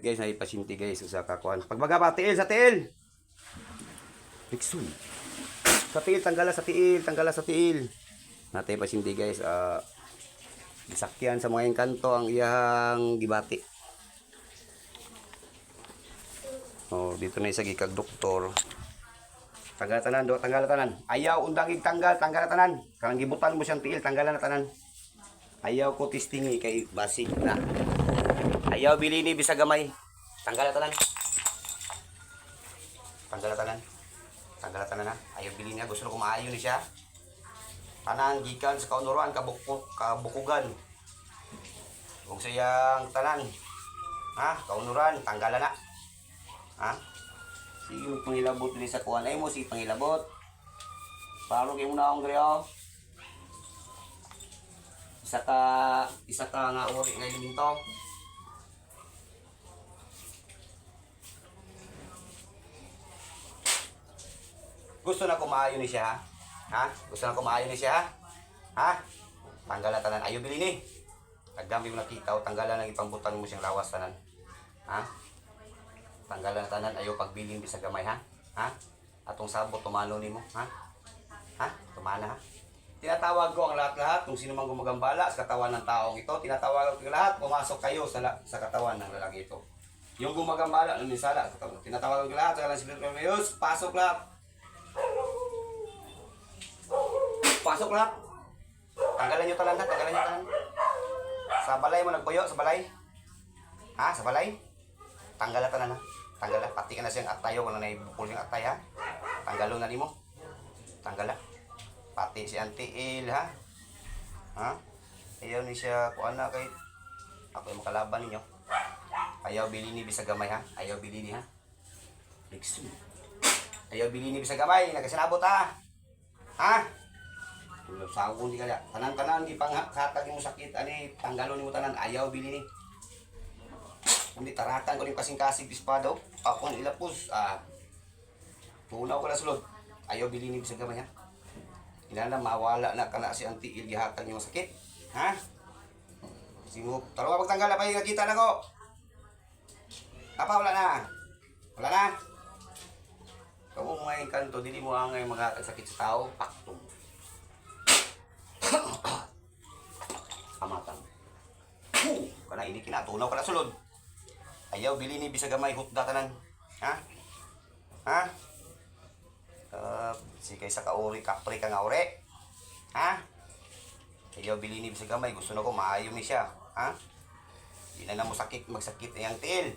Guys, na ipasinti guys sa kakuan. Pagbaga pa tiil sa tiil. Bigsun. Sa tiil tanggala sa tiil, tanggala sa tiil. Natay pasinti guys, gisakyan sa mga engkanto ang iyang gibati. Oh, dito na isa gikag doktor. Tanggal tanan do, tanggal tanan. Ayaw undang tanggal, tanggal tanan. Kanang gibutan mo siyang tiil, tanggalan na tanan. Ayaw ko testingi kay basi na. Ayaw bilini bisa gamay. Tanggal tanan. Tanggal tanan. Tanggal tanan na. Ayaw bilini na, gusto ko maayo ni siya. Tanan gikan sa kaunuran kabukugan. Kung sayang tanan. Ha, kaunuran tanggalan na. Ha? Sige mo pangilabot din sa kuan ay mo si pangilabot. Paro kay mo na ang griyo. Isa ka nga uri nga elemento. Gusto na ko maayo ni siya, ha? Ha? Gusto na ko maayo ni siya, ha? Tanggalan tanan ayo bili ni. Tagdami mo nakita o tanggalan ang ipangbutan mo siyang lawas tanan. Ha? Tanggalan tanan ayo pagbilin bisag gamay, ha? Ha? Atong sabot tumano nimo, ha? Ha? Tumana, ha? Tinatawag ko ang lahat-lahat kung sino man gumagambala sa katawan ng taong ito. Tinatawag ko lahat, pumasok kayo sa katawan ng lalaki ito. Yung gumagambala ng minsala, tinatawag ko lahat sa kalang Espiritu ng Diyos, pasok lahat. Pasok lahat. Tanggalan nyo talan, tanggalan nyo talan. Sa balay mo nagpuyo, sa balay. Ha? Sa balay? Tanggalan tanan, ha? Tanggalan, pati ka na siyang atayo, wala na ibukol siyang atay, ha? Tanggalon na ni mo. Tanggalan. Pati si Auntie Il, ha? Ha? Ayaw ni siya, kuan na kay ako yung makalaban ninyo. Ayaw bili ni bisag gamay, ha? Ayaw bili ni, ha? Bigsun. Ayaw bili ni bisag gamay, nagkasinabot, ha? Ha? Sawon di kaya. Tanan-tanan, di pang hatag mo sakit, ani, tanggalon ni mo tanan, ayaw bili ni. Kundi taratan ko rin kasing-kasing bispado. Ako ang ilapos, tunaw ko na sulod. Ayaw bili ni bisag gamay, ha? Inana mawala na kana si Auntie Il gihatag yung sakit. Ha? Singop. Taro pagtanggal pa yung nakita na ko. Apa wala na? Wala na? Kamu may kanto dili mo angay maghatag sakit sa tao, paktum. Amatang. Kana ini kinatunaw kana sulod. Ayaw bili ni bisag gamay hutda tanan. Ha? Ha? Si kaysa kauri, kapri ka nga uri. Ha? Ayaw bili ni bisag gamay, gusto na ko maayo ni siya. Ha? Di na mo sakit, magsakit na yung tiil.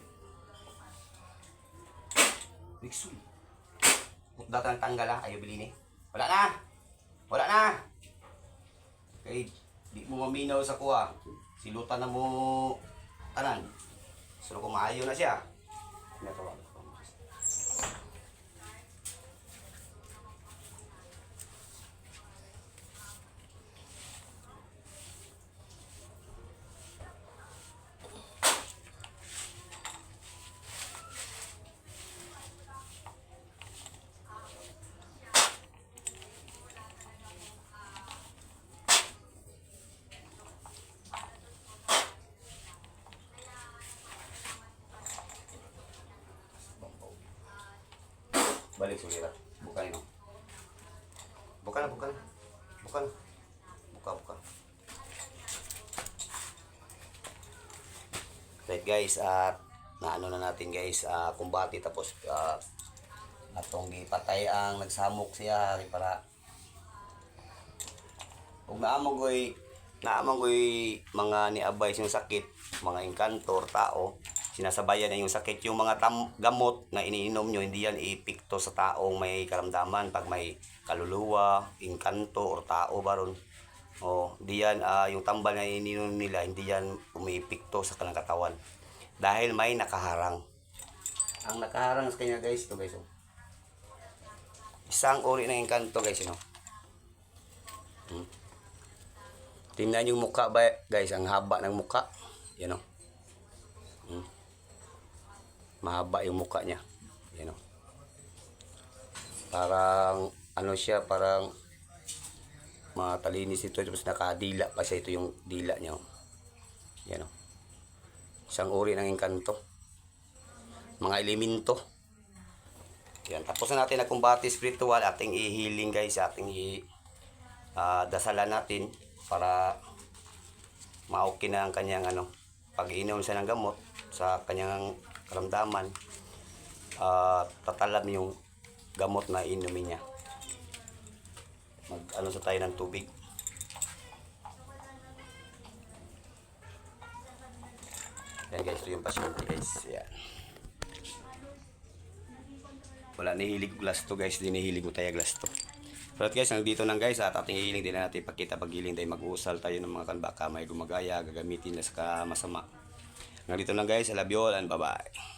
Bigsun. Hutda ka ng tanggal, ha? Ayaw bili ni. Wala na! Wala na! Okay, di mo maminaw sa kuha. Silutan na mo tanan. Gusto na ko maayo na siya. Pinatawag. Balik sulit. Buka ini. Buka na, buka na. Buka na. Buka, buka. Right guys, at naano na natin guys, kumbati tapos atong gipatay ang nagsamok siya para ug naamoy mga niabay sing sakit, mga engkantor tao sinasabayan na yung sakit, yung mga gamot na iniinom nyo, hindi yan ipikto sa taong may karamdaman. Pag may kaluluwa, engkanto, or tao baron, di yan, yung tambal na iniinom nila, hindi yan umipikto sa kanang katawan. Dahil may nakaharang. Ang nakaharang sa kanya guys, ito guys, isang uri ng engkanto guys, tingnan yung mukha ba guys, ang haba ng mukha, yan mahaba yung mukha niya. Yan parang ano siya, parang matalinis ito, tapos nakadila pa siya, ito yung dila niya. Yan Isang uri ng engkanto. mga elemento. Yan, tapos na natin ang kumbati spiritual, ating i-healing guys, ating dasalan natin para ma-okay na ang kanyang pag-iinom siya ng gamot sa kanyang karamdaman. Tatalam yung gamot na inumin niya. Sa tayo ng tubig. Yan guys, ito yung pasyente guys. Yan. Wala nihilig glass to guys, dinihilig mo tayo glass to. Pero guys, nandito lang guys, at ating hihiling din na natin ipakita pag-healing tayo, mag-uusal tayo ng mga baka may gumagaya, gagamitin na sa masama. Nandito lang guys, I love you all and bye bye.